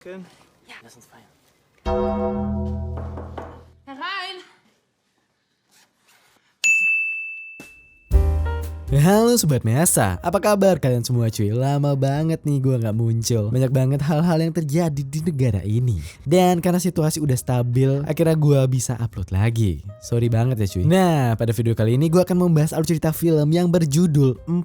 Können? Ja. Lass uns feiern. Herein! Halo Sobat Measa, apa kabar kalian semua cuy? Lama banget nih gue gak muncul. Banyak banget hal-hal yang terjadi di negara ini. Dan karena situasi udah stabil, akhirnya gue bisa upload lagi. Sorry banget ya cuy. Nah, pada video kali ini gue akan membahas alur cerita film yang berjudul 42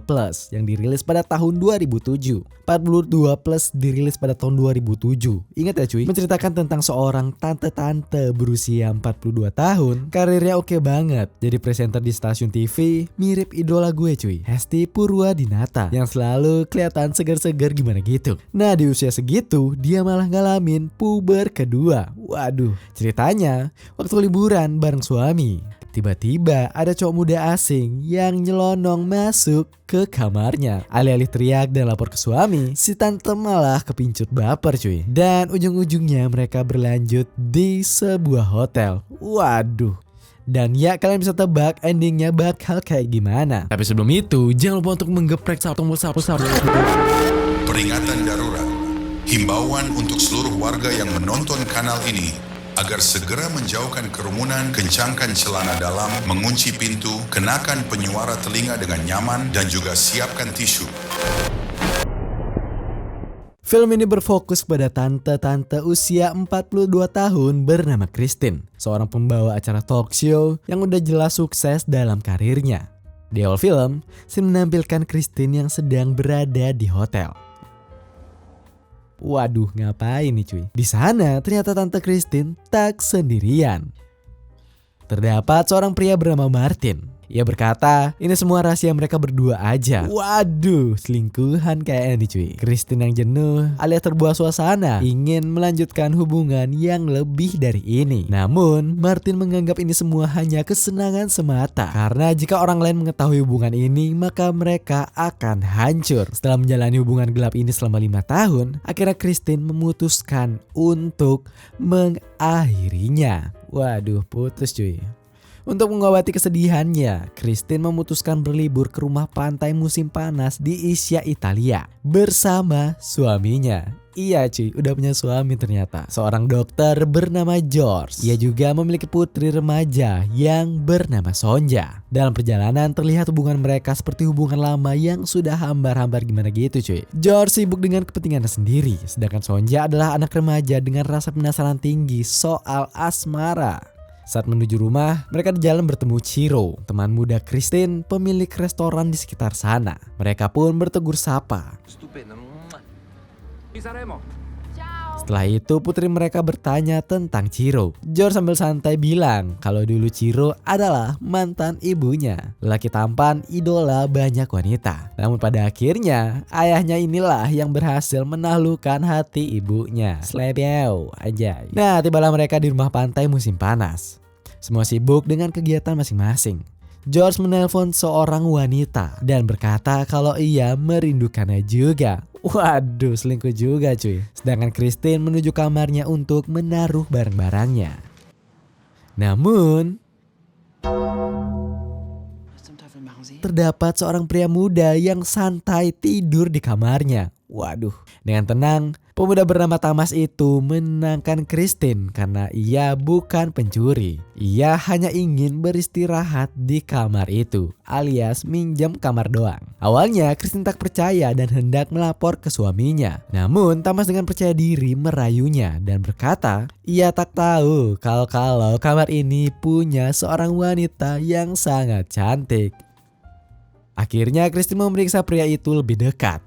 Plus yang dirilis pada tahun 2007. 42 Plus dirilis pada tahun 2007. Ingat ya cuy, menceritakan tentang seorang tante-tante berusia 42 tahun. Karirnya oke banget, jadi presenter di stasiun TV, mirip idola gue cuy, Hesti Purwadinata, yang selalu kelihatan segar-segar gimana gitu. Nah di usia segitu, dia malah ngalamin puber kedua. Waduh, ceritanya waktu liburan bareng suami, tiba-tiba ada cowok muda asing yang nyelonong masuk ke kamarnya. Alih-alih teriak dan lapor ke suami, si tante malah kepincut baper cuy. Dan ujung-ujungnya mereka berlanjut di sebuah hotel. Waduh. Dan ya kalian bisa tebak endingnya bakal kayak gimana. Tapi sebelum itu jangan lupa untuk menggeprek tombol subscribe. Peringatan darurat. Himbauan untuk seluruh warga yang menonton kanal ini agar segera menjauhkan kerumunan, kencangkan celana dalam, mengunci pintu, kenakan penyuara telinga dengan nyaman, dan juga siapkan tisu. Film ini berfokus pada tante-tante usia 42 tahun bernama Christine, seorang pembawa acara talk show yang udah jelas sukses dalam karirnya. Di awal film, scene menampilkan Christine yang sedang berada di hotel. Waduh, ngapain nih cuy? Di sana ternyata tante Christine tak sendirian. Terdapat seorang pria bernama Martin. Ia berkata, ini semua rahasia mereka berdua aja. Waduh, selingkuhan kayaknya nih cuy. Christine yang jenuh alias terbuai suasana ingin melanjutkan hubungan yang lebih dari ini. Namun, Martin menganggap ini semua hanya kesenangan semata. Karena jika orang lain mengetahui hubungan ini, maka mereka akan hancur. Setelah menjalani hubungan gelap ini selama 5 tahun, akhirnya Christine memutuskan untuk mengakhirinya. Waduh, putus cuy. Untuk mengobati kesedihannya, Christine memutuskan berlibur ke rumah pantai musim panas di Ischia, Italia bersama suaminya. Iya cuy, udah punya suami ternyata. Seorang dokter bernama George. Ia juga memiliki putri remaja yang bernama Sonja. Dalam perjalanan terlihat hubungan mereka seperti hubungan lama yang sudah hambar-hambar gimana gitu cuy. George sibuk dengan kepentingannya sendiri, sedangkan Sonja adalah anak remaja dengan rasa penasaran tinggi soal asmara. Saat menuju rumah, mereka di jalan bertemu Ciro, teman muda Christine, pemilik restoran di sekitar sana. Mereka pun bertegur sapa. Stupendo. Ci saremo. Setelah itu putri mereka bertanya tentang Ciro. George sambil santai bilang kalau dulu Ciro adalah mantan ibunya. Lelaki tampan, idola banyak wanita. Namun pada akhirnya ayahnya inilah yang berhasil menaklukkan hati ibunya. Slebeo aja. Nah, tibalah mereka di rumah pantai musim panas. Semua sibuk dengan kegiatan masing-masing. George menelpon seorang wanita dan berkata kalau ia merindukannya juga. Waduh, selingkuh juga cuy. Sedangkan Christine menuju kamarnya untuk menaruh barang-barangnya. Namun, terdapat seorang pria muda yang santai tidur di kamarnya. Waduh, dengan tenang, pemuda bernama Thomas itu menenangkan Christine karena ia bukan pencuri. Ia hanya ingin beristirahat di kamar itu, alias minjem kamar doang. Awalnya Christine tak percaya dan hendak melapor ke suaminya. Namun Thomas dengan percaya diri merayunya dan berkata, ia tak tahu kalau kamar ini punya seorang wanita yang sangat cantik. Akhirnya Christine memeriksa pria itu lebih dekat.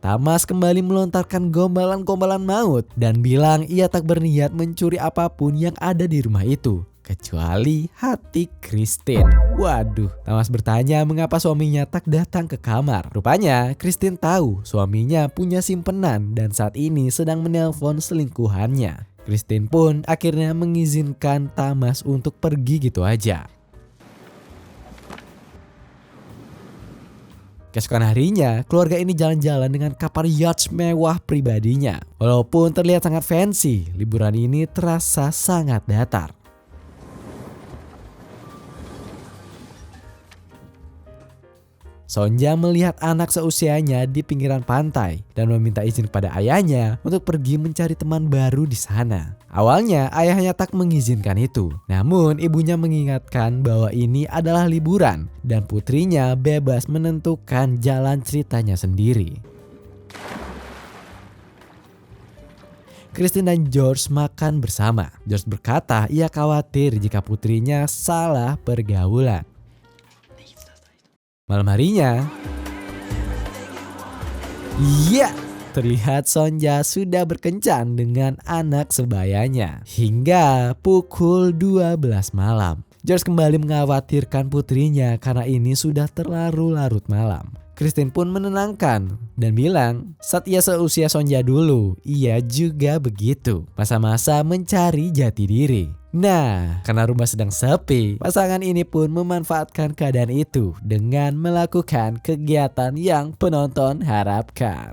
Thomas kembali melontarkan gombalan-gombalan maut dan bilang ia tak berniat mencuri apapun yang ada di rumah itu, kecuali hati Christine. Waduh, Thomas bertanya mengapa suaminya tak datang ke kamar. Rupanya Christine tahu suaminya punya simpenan dan saat ini sedang menelpon selingkuhannya. Christine pun akhirnya mengizinkan Thomas untuk pergi gitu aja. Keesokan harinya, keluarga ini jalan-jalan dengan kapal yacht mewah pribadinya. Walaupun terlihat sangat fancy, liburan ini terasa sangat datar. Sonja melihat anak seusianya di pinggiran pantai dan meminta izin kepada ayahnya untuk pergi mencari teman baru di sana. Awalnya ayahnya tak mengizinkan itu, namun ibunya mengingatkan bahwa ini adalah liburan dan putrinya bebas menentukan jalan ceritanya sendiri. Christine dan George makan bersama. George berkata ia khawatir jika putrinya salah pergaulan. Malam harinya, terlihat Sonja sudah berkencan dengan anak sebayanya hingga pukul 12 malam. George kembali mengkhawatirkan putrinya karena ini sudah terlalu larut malam. Christine pun menenangkan dan bilang saat ia seusia Sonja dulu, ia juga begitu. Masa-masa mencari jati diri. Nah, karena rumah sedang sepi, pasangan ini pun memanfaatkan keadaan itu dengan melakukan kegiatan yang penonton harapkan.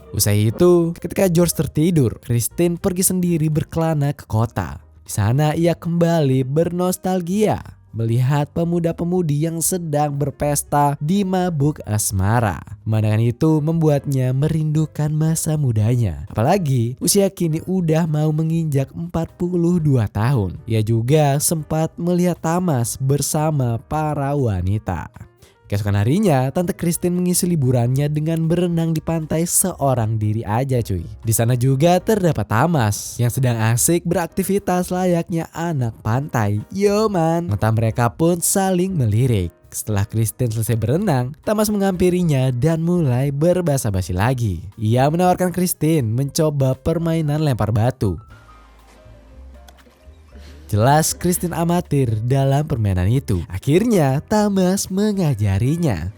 Usai itu, ketika George tertidur, Christine pergi sendiri berkelana ke kota. Di sana ia kembali bernostalgia melihat pemuda-pemudi yang sedang berpesta di mabuk asmara. Pemandangan itu membuatnya merindukan masa mudanya. Apalagi usia kini udah mau menginjak 42 tahun. Ia juga sempat melihat tamas bersama para wanita. Keesokan harinya, Tante Christine mengisi liburannya dengan berenang di pantai seorang diri aja cuy. Di sana juga terdapat Tamas yang sedang asik beraktivitas layaknya anak pantai. Yo man, mata mereka pun saling melirik. Setelah Christine selesai berenang, Tamas menghampirinya dan mulai berbasa-basi lagi. Ia menawarkan Christine mencoba permainan lempar batu. Jelas Christine amatir dalam permainan itu. Akhirnya Tamas mengajarinya.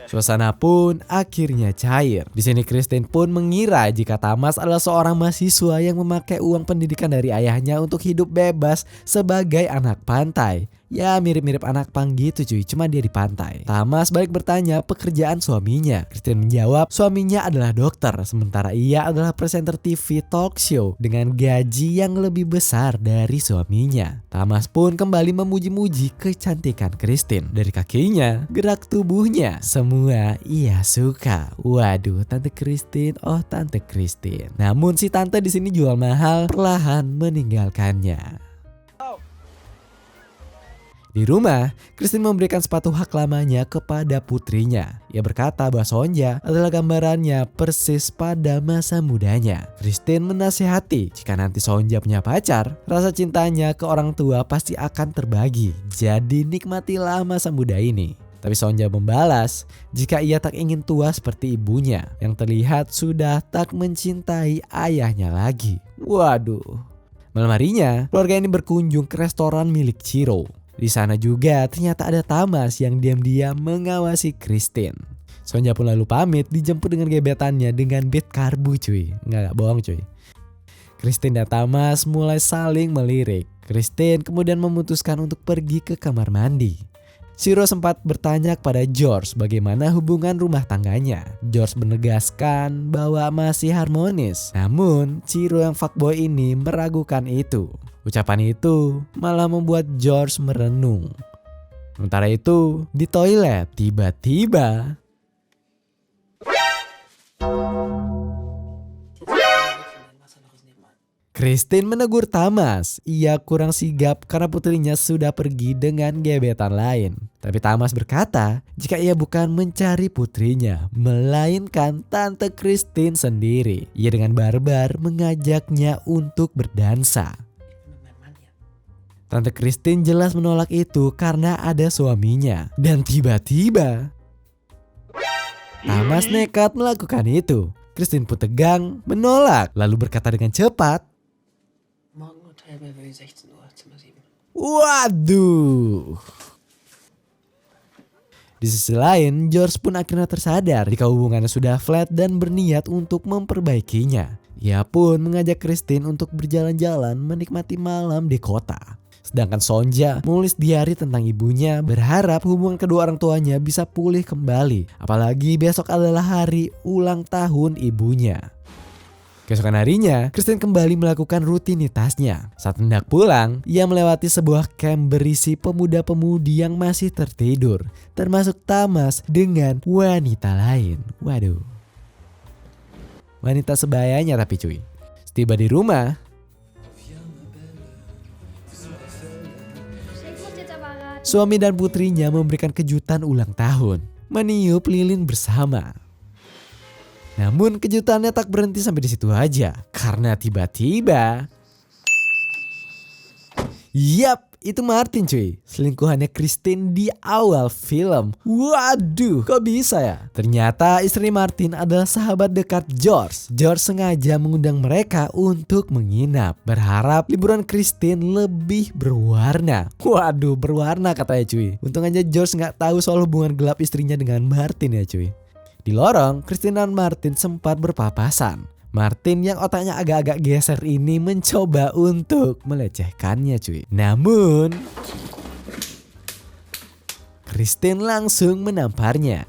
Suasana pun akhirnya cair. Di sini Christine pun mengira jika Tamas adalah seorang mahasiswa yang memakai uang pendidikan dari ayahnya untuk hidup bebas sebagai anak pantai. Ya mirip-mirip anak pang gitu cuy, cuma dia di pantai. Tamas balik bertanya pekerjaan suaminya. Christine menjawab suaminya adalah dokter, sementara ia adalah presenter TV talk show dengan gaji yang lebih besar dari suaminya. Tamas pun kembali memuji-muji kecantikan Christine. Dari kakinya, gerak tubuhnya, semua ia suka. Waduh, Tante Christine, oh Tante Christine. Namun si tante di sini jual mahal, perlahan meninggalkannya. Di rumah, Christine memberikan sepatu hak lamanya kepada putrinya. Ia berkata bahwa Sonja adalah gambarannya persis pada masa mudanya. Christine menasihati jika nanti Sonja punya pacar, rasa cintanya ke orang tua pasti akan terbagi. Jadi nikmatilah masa muda ini. Tapi Sonja membalas jika ia tak ingin tua seperti ibunya yang terlihat sudah tak mencintai ayahnya lagi. Waduh. Malam harinya, keluarga ini berkunjung ke restoran milik Chiro. Di sana juga ternyata ada Tamas yang diam-diam mengawasi Christine. Sonja pun lalu pamit dijemput dengan gebetannya dengan beat karbu cuy. Nggak bohong cuy. Christine dan Tamas mulai saling melirik. Christine kemudian memutuskan untuk pergi ke kamar mandi. Chiro sempat bertanya kepada George bagaimana hubungan rumah tangganya. George menegaskan bahwa masih harmonis. Namun Chiro yang fuckboy ini meragukan itu. Ucapan itu malah membuat George merenung. Sementara itu di toilet tiba-tiba Christine menegur Tamas. Ia kurang sigap karena putrinya sudah pergi dengan gebetan lain. Tapi Tamas berkata jika ia bukan mencari putrinya, melainkan Tante Christine sendiri. Ia dengan barbar mengajaknya untuk berdansa. Tante Christine jelas menolak itu karena ada suaminya. Dan tiba-tiba Tamas nekat melakukan itu. Christine pun tegang menolak lalu berkata dengan cepat, Morgen Hotel Bellevue 16 Uhr, Zimmer 7. waduh. Di sisi lain, George pun akhirnya tersadar jika hubungannya sudah flat dan berniat untuk memperbaikinya. Ia pun mengajak Christine untuk berjalan-jalan menikmati malam di kota. Sedangkan Sonja menulis diari tentang ibunya, berharap hubungan kedua orang tuanya bisa pulih kembali. Apalagi besok adalah hari ulang tahun ibunya. Keesokan harinya, Kristen kembali melakukan rutinitasnya. Saat hendak pulang, ia melewati sebuah camp berisi pemuda-pemudi yang masih tertidur, termasuk Thomas dengan wanita lain. Waduh. Wanita sebayanya tapi cuy. Setiba di rumah, suami dan putrinya memberikan kejutan ulang tahun, meniup lilin bersama. Namun kejutannya tak berhenti sampai di situ aja, karena tiba-tiba, yap, itu Martin cuy, selingkuhannya Kristen di awal film. Waduh, kok bisa ya? Ternyata istri Martin adalah sahabat dekat George. George sengaja mengundang mereka untuk menginap, berharap liburan Kristen lebih berwarna. Waduh, berwarna katanya cuy. Untung aja George nggak tahu soal hubungan gelap istrinya dengan Martin ya cuy. Di lorong, Kristen dan Martin sempat berpapasan. Martin yang otaknya agak-agak geser ini mencoba untuk melecehkannya cuy. Namun, Kristen langsung menamparnya.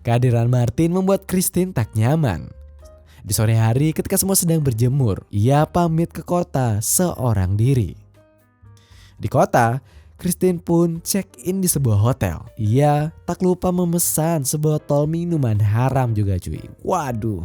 Kehadiran Martin membuat Kristen tak nyaman. Di sore hari ketika semua sedang berjemur, ia pamit ke kota seorang diri. Di kota, Kristen pun check-in di sebuah hotel. Ia tak lupa memesan sebotol minuman haram juga cuy. Waduh.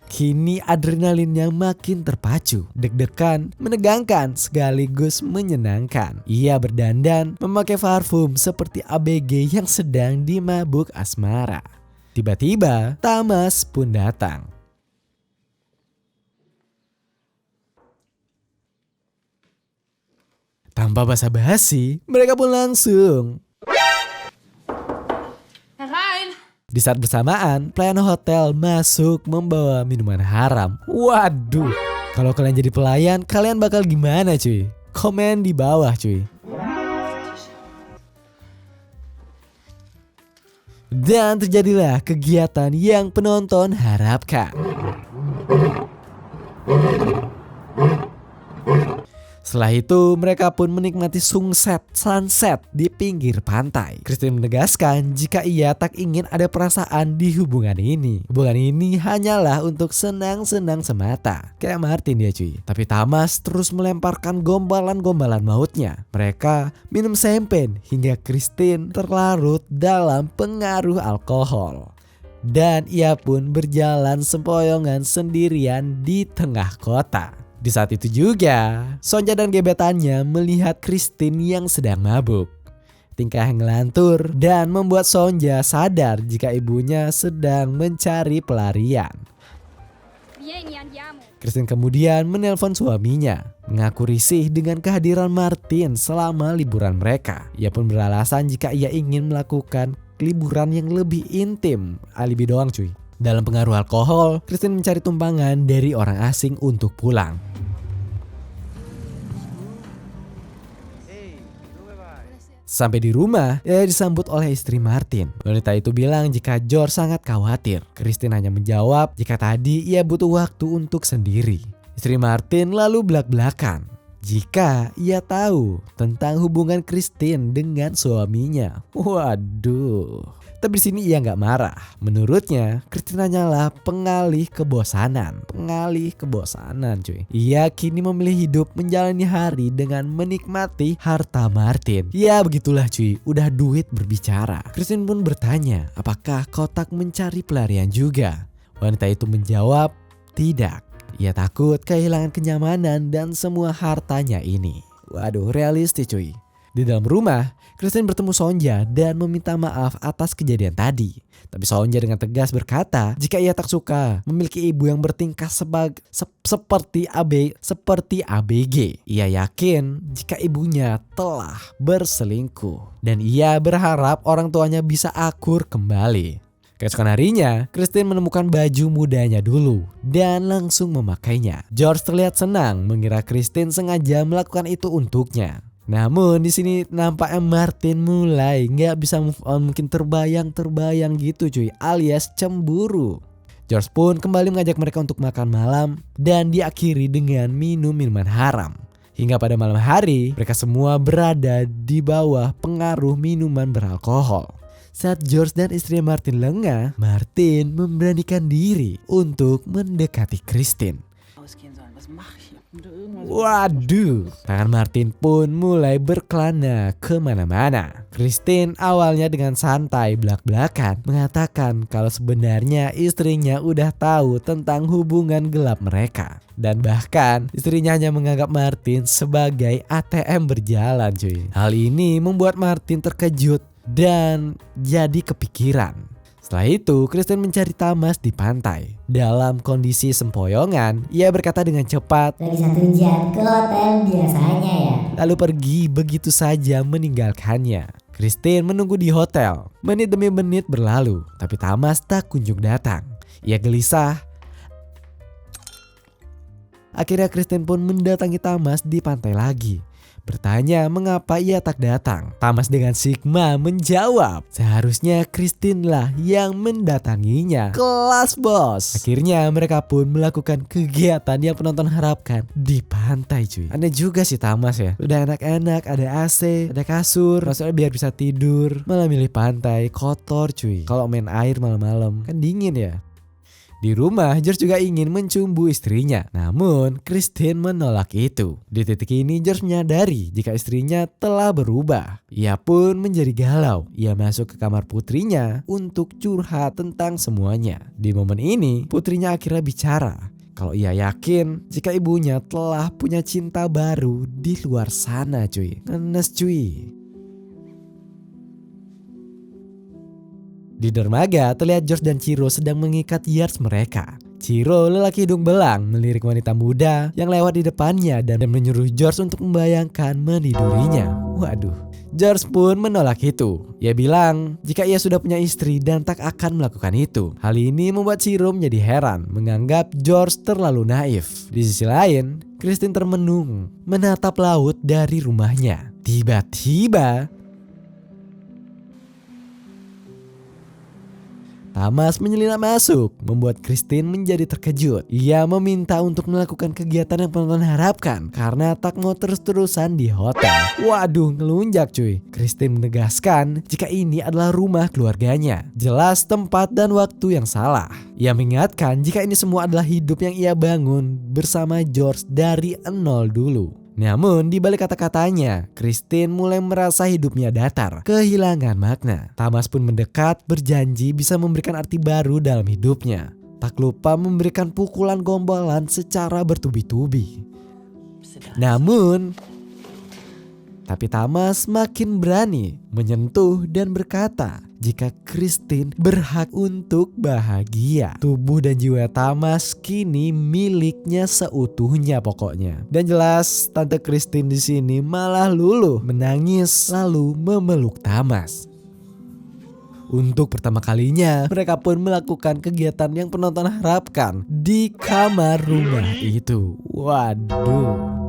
Kini adrenalinnya makin terpacu. Deg-degan, menegangkan sekaligus menyenangkan. Ia berdandan memakai parfum seperti ABG yang sedang dimabuk asmara. Tiba-tiba Thomas pun datang. Tanpa basa-basi, mereka pun langsung. Herein! Di saat bersamaan, pelayan hotel masuk membawa minuman haram. Waduh, kalau kalian jadi pelayan, kalian bakal gimana cuy? Komen di bawah cuy. Dan terjadilah kegiatan yang penonton harapkan. Setelah itu mereka pun menikmati sunset di pinggir pantai. Kristen menegaskan jika ia tak ingin ada perasaan di hubungan ini. Hubungan ini hanyalah untuk senang-senang semata. Kayak Martin dia cuy. Tapi Thomas terus melemparkan gombalan-gombalan mautnya. Mereka minum champagne hingga Kristen terlarut dalam pengaruh alkohol. Dan ia pun berjalan sempoyongan sendirian di tengah kota. Di saat itu juga, Sonja dan gebetannya melihat Kristen yang sedang mabuk. Tingkah ngelantur dan membuat Sonja sadar jika ibunya sedang mencari pelarian. Kristen kemudian menelpon suaminya, mengaku risih dengan kehadiran Martin selama liburan mereka. Ia pun beralasan jika ia ingin melakukan liburan yang lebih intim, alibi doang cuy. Dalam pengaruh alkohol, Kristen mencari tumpangan dari orang asing untuk pulang. Sampai di rumah, ia disambut oleh istri Martin. Wanita itu bilang jika George sangat khawatir. Kristen hanya menjawab jika tadi ia butuh waktu untuk sendiri. Istri Martin lalu belak-belakan jika ia tahu tentang hubungan Kristen dengan suaminya. Waduh. Tapi di sini ia nggak marah. Menurutnya, Kristen hanyalah pengalih kebosanan cuy. Ia kini memilih hidup menjalani hari dengan menikmati harta Martin. Ya begitulah cuy, udah duit berbicara. Kristen pun bertanya, apakah kau tak mencari pelarian juga? Wanita itu menjawab, tidak. Ia takut kehilangan kenyamanan dan semua hartanya ini. Waduh, realistis cuy. Di dalam rumah, Kristen bertemu Sonja dan meminta maaf atas kejadian tadi. Tapi Sonja dengan tegas berkata jika ia tak suka memiliki ibu yang bertingkah seperti ABG. Ia yakin jika ibunya telah berselingkuh dan ia berharap orang tuanya bisa akur kembali. Keesokan harinya, Kristen menemukan baju mudanya dulu dan langsung memakainya. George terlihat senang mengira Kristen sengaja melakukan itu untuknya. Namun di sini nampaknya Martin mulai nggak bisa move on, mungkin terbayang gitu cuy, alias cemburu. George pun kembali mengajak mereka untuk makan malam dan diakhiri dengan minum minuman haram. Hingga pada malam hari mereka semua berada di bawah pengaruh minuman beralkohol. Saat George dan istrinya Martin lengah, Martin memberanikan diri untuk mendekati Christine. Ausgehen sollen. Was mache ich? Kommt da irgendwas? Waduh, tangan Martin pun mulai berkelana kemana-mana. Christine awalnya dengan santai belak-belakan mengatakan kalau sebenarnya istrinya udah tahu tentang hubungan gelap mereka. Dan bahkan istrinya hanya menganggap Martin sebagai ATM berjalan cuy. Hal ini membuat Martin terkejut dan jadi kepikiran. Setelah itu, Christine mencari Tamas di pantai. Dalam kondisi sempoyongan, ia berkata dengan cepat, Dari 1 jam ke hotel biasanya ya. lalu pergi begitu saja meninggalkannya. Christine menunggu di hotel. Menit demi menit berlalu, tapi Tamas tak kunjung datang. Ia gelisah. Akhirnya Christine pun mendatangi Tamas di pantai lagi. Bertanya mengapa ia tak datang. Tamas dengan sigma menjawab, seharusnya Christine lah yang mendatanginya. Kelas bos. Akhirnya mereka pun melakukan kegiatan yang penonton harapkan di pantai cuy. Aneh juga sih Tamas ya. Udah enak-enak, ada AC, ada kasur, maksudnya biar bisa tidur. Malah milih pantai, kotor cuy. Kalau main air malam-malam kan dingin ya. Di rumah, George juga ingin mencumbu istrinya. Namun, Christine menolak itu. Di titik ini, George menyadari jika istrinya telah berubah. Ia pun menjadi galau. Ia masuk ke kamar putrinya untuk curhat tentang semuanya. Di momen ini, putrinya akhirnya bicara. Kalau ia yakin jika ibunya telah punya cinta baru di luar sana cuy. Ngenes cuy. Di dermaga terlihat George dan Chiro sedang mengikat yards mereka. Chiro, lelaki hidung belang, melirik wanita muda yang lewat di depannya dan menyuruh George untuk membayangkan menidurinya. Waduh, George pun menolak itu. Ia bilang jika ia sudah punya istri dan tak akan melakukan itu. Hal ini membuat Chiro menjadi heran, menganggap George terlalu naif. Di sisi lain, Christine termenung, menatap laut dari rumahnya. Tiba-tiba Tamas menyelinap masuk, membuat Christine menjadi terkejut. Ia meminta untuk melakukan kegiatan yang penonton harapkan karena tak mau terus-terusan di hotel. Waduh, ngelunjak cuy. Christine menegaskan jika ini adalah rumah keluarganya. Jelas tempat dan waktu yang salah. Ia mengingatkan jika ini semua adalah hidup yang ia bangun bersama George dari nol dulu. Namun di balik kata-katanya, Christine mulai merasa hidupnya datar, kehilangan makna. Tamas pun mendekat, berjanji bisa memberikan arti baru dalam hidupnya. Tak lupa memberikan pukulan gombalan secara bertubi-tubi. Tapi Tamas makin berani menyentuh dan berkata jika Christine berhak untuk bahagia. Tubuh dan jiwa Tamas kini miliknya seutuhnya pokoknya. Dan jelas Tante Christine di sini malah luluh menangis lalu memeluk Tamas. Untuk pertama kalinya mereka pun melakukan kegiatan yang penonton harapkan di kamar rumah itu. Waduh.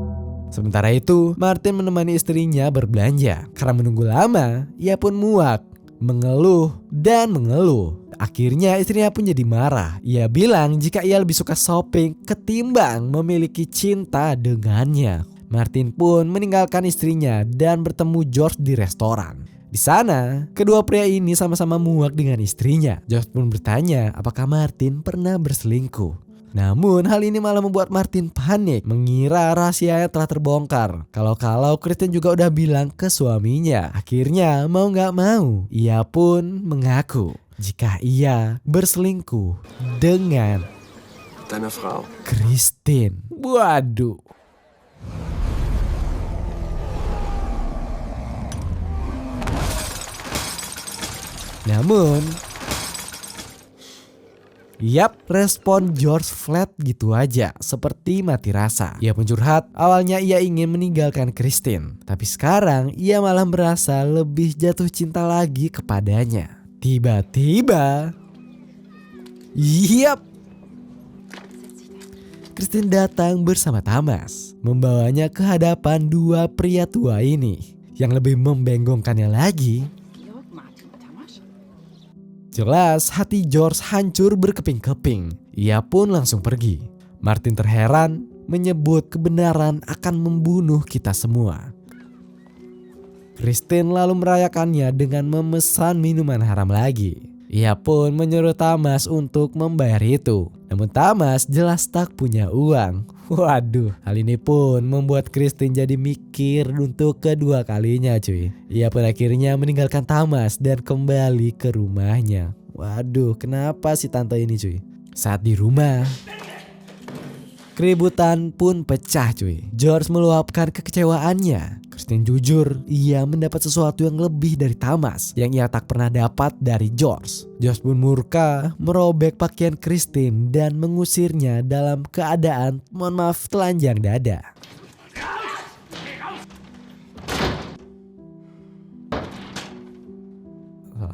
Sementara itu, Martin menemani istrinya berbelanja. Karena menunggu lama, ia pun muak, mengeluh dan mengeluh. Akhirnya istrinya pun jadi marah. Ia bilang jika ia lebih suka shopping ketimbang memiliki cinta dengannya. Martin pun meninggalkan istrinya dan bertemu George di restoran. Di sana, kedua pria ini sama-sama muak dengan istrinya. George pun bertanya apakah Martin pernah berselingkuh. Namun hal ini malah membuat Martin panik, mengira rahasianya telah terbongkar. Kalau Christine juga udah bilang ke suaminya. Akhirnya mau gak mau, ia pun mengaku jika ia berselingkuh dengan Deine Frau. Christine. Waduh. Namun respon George flat gitu aja, seperti mati rasa. Ia pun curhat, awalnya ia ingin meninggalkan Christine, tapi sekarang ia malah merasa lebih jatuh cinta lagi kepadanya. Tiba-tiba, Christine datang bersama Tamas, membawanya ke hadapan dua pria tua ini. Yang lebih membenggongkannya lagi, jelas hati George hancur berkeping-keping. Ia pun langsung pergi. Martin terheran, menyebut kebenaran akan membunuh kita semua. Kristen lalu merayakannya dengan memesan minuman haram lagi. Ia pun menyuruh Thomas untuk membayar itu. Namun Thomas jelas tak punya uang. Waduh, hal ini pun membuat Kristen jadi mikir untuk kedua kalinya cuy. Ia pun akhirnya meninggalkan Thomas dan kembali ke rumahnya. Waduh, kenapa si tante ini cuy? Saat di rumah, keributan pun pecah cuy. George meluapkan kekecewaannya. Kristen jujur, ia mendapat sesuatu yang lebih dari Thomas yang ia tak pernah dapat dari George. George pun murka, merobek pakaian Kristen dan mengusirnya dalam keadaan, mohon maaf, telanjang dada.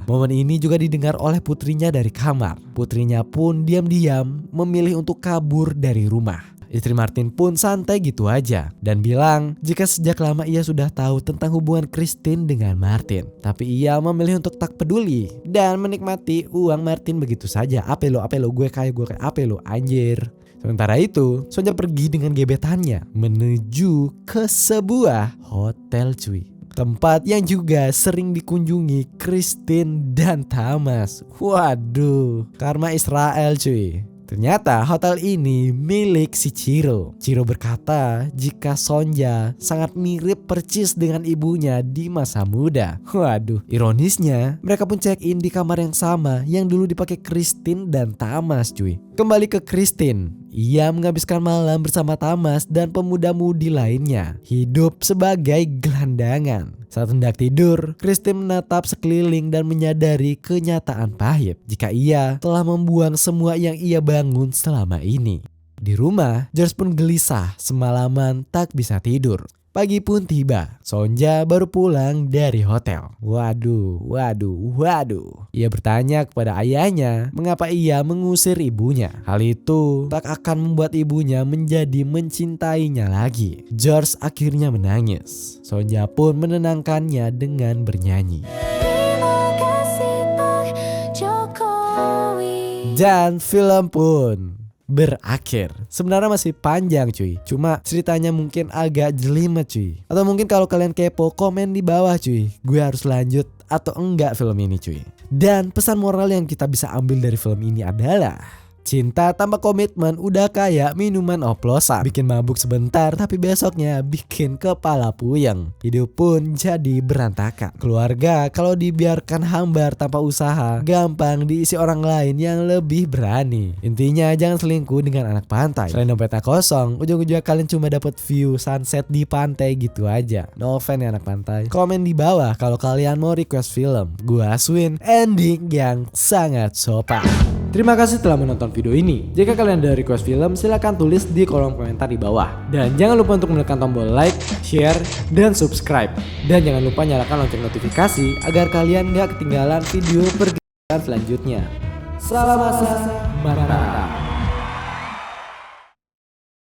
Momen ini juga didengar oleh putrinya dari kamar. Putrinya pun diam-diam memilih untuk kabur dari rumah. Istri Martin pun santai gitu aja dan bilang jika sejak lama ia sudah tahu tentang hubungan Kristen dengan Martin. Tapi ia memilih untuk tak peduli dan menikmati uang Martin begitu saja. Apa lo gue kayak apa lo anjir. Sementara itu Sonja pergi dengan gebetannya menuju ke sebuah hotel cuy. Tempat yang juga sering dikunjungi Kristen dan Thomas. Waduh, karma Israel cuy. Ternyata hotel ini milik si Ciro. Ciro berkata jika Sonja sangat mirip percis dengan ibunya di masa muda. Waduh, ironisnya mereka pun check in di kamar yang sama yang dulu dipakai Kristen dan Thomas cuy. Kembali ke Kristen. Ia menghabiskan malam bersama Thomas dan pemuda-mudi lainnya. Hidup sebagai gelandangan. Saat hendak tidur, Kristen menatap sekeliling dan menyadari kenyataan pahit jika ia telah membuang semua yang ia bangun selama ini. Di rumah, George pun gelisah semalaman tak bisa tidur. Pagi pun tiba, Sonja baru pulang dari hotel. Waduh. Ia bertanya kepada ayahnya mengapa ia mengusir ibunya. Hal itu tak akan membuat ibunya menjadi mencintainya lagi. George akhirnya menangis. Sonja pun menenangkannya dengan bernyanyi. Dan film pun berakhir. Sebenarnya masih panjang cuy. Cuma ceritanya mungkin agak jelimet cuy. Atau mungkin kalau kalian kepo, komen di bawah cuy. Gue harus lanjut atau enggak film ini cuy. Dan pesan moral yang kita bisa ambil dari film ini adalah cinta tanpa komitmen udah kayak minuman oplosan. Bikin mabuk sebentar tapi besoknya bikin kepala puyeng. Hidup pun jadi berantakan. Keluarga kalau dibiarkan hambar tanpa usaha gampang diisi orang lain yang lebih berani. Intinya jangan selingkuh dengan anak pantai. Selain dompetnya kosong, ujung-ujungnya kalian cuma dapat view sunset di pantai gitu aja. No offense ya anak pantai. Komen di bawah kalau kalian mau request film. Gua Aswin, ending yang sangat sopan. Terima kasih telah menonton video ini. Jika kalian ada request film, silahkan tulis di kolom komentar di bawah. Dan jangan lupa untuk menekan tombol like, share, dan subscribe. Dan jangan lupa nyalakan lonceng notifikasi agar kalian gak ketinggalan video pergerakan selanjutnya. Salam masa mantap.